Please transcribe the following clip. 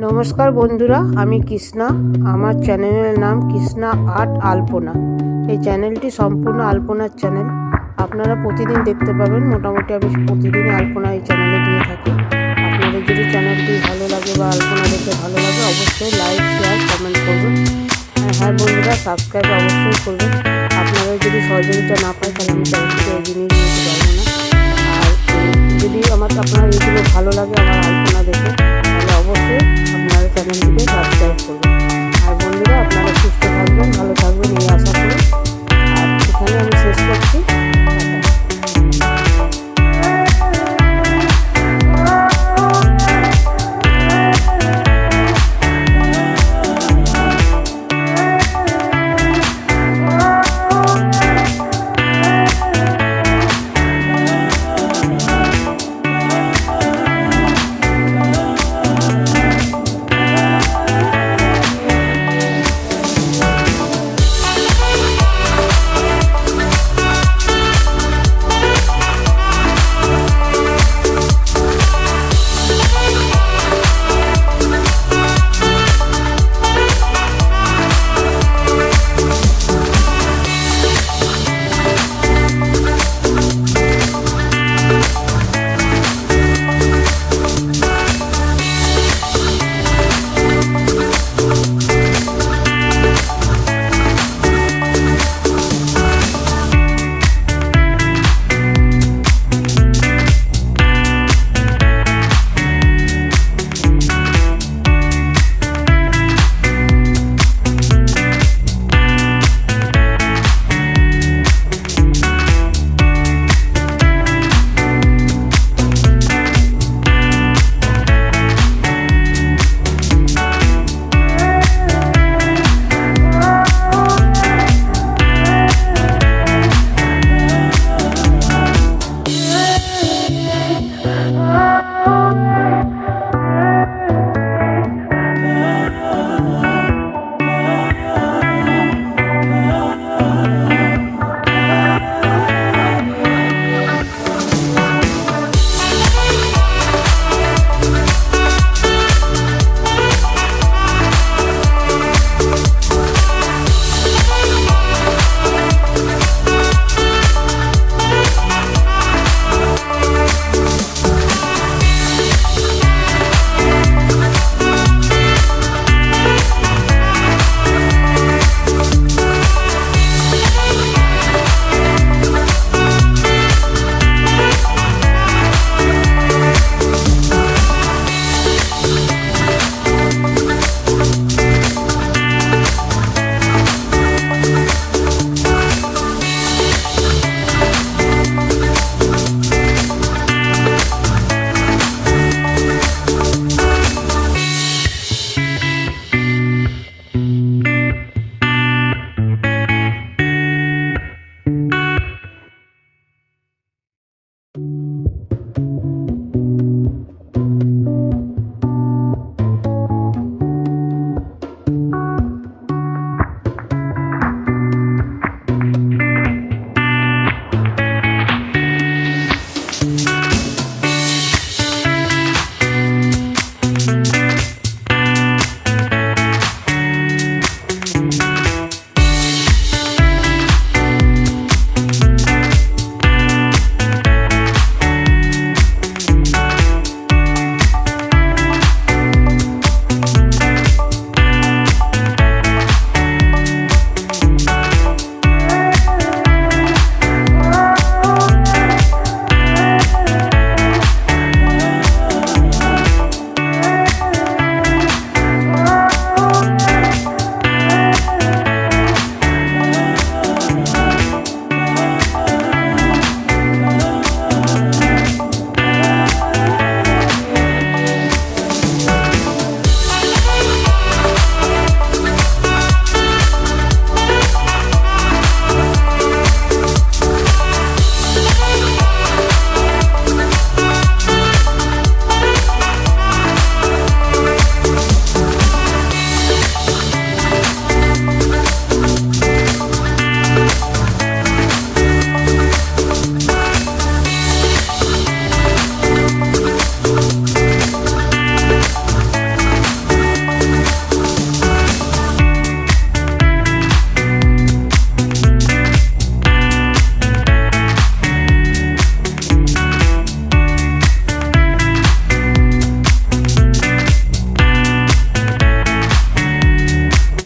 নমস্কার বন্ধুরা, আমি কৃষ্ণা। আমার চ্যানেলের নাম কৃষ্ণা আর্ট আলপনা। এই চ্যানেলটি সম্পূর্ণ আলপনার চ্যানেল। আপনারা প্রতিদিন দেখতে পাবেন। মোটামুটি আমি প্রতিদিন আলপনা এই চ্যানেলে দিয়ে থাকি। আপনাদের যদি চ্যানেলটি ভালো লাগে বা আলপনা দেখে ভালো লাগে, অবশ্যই লাইক, শেয়ার, কমেন্ট করবেন। হ্যাঁ বন্ধুরা, সাবস্ক্রাইব অবশ্যই করবেন। আপনারা যদি সহযোগিতা না পায় তাহলে আমি চ্যানেলটিকে এগিয়ে নিয়ে যেতে পারবো না। আর যদি আপনার এগুলো ভালো লাগে, আমার আলপনা দেখে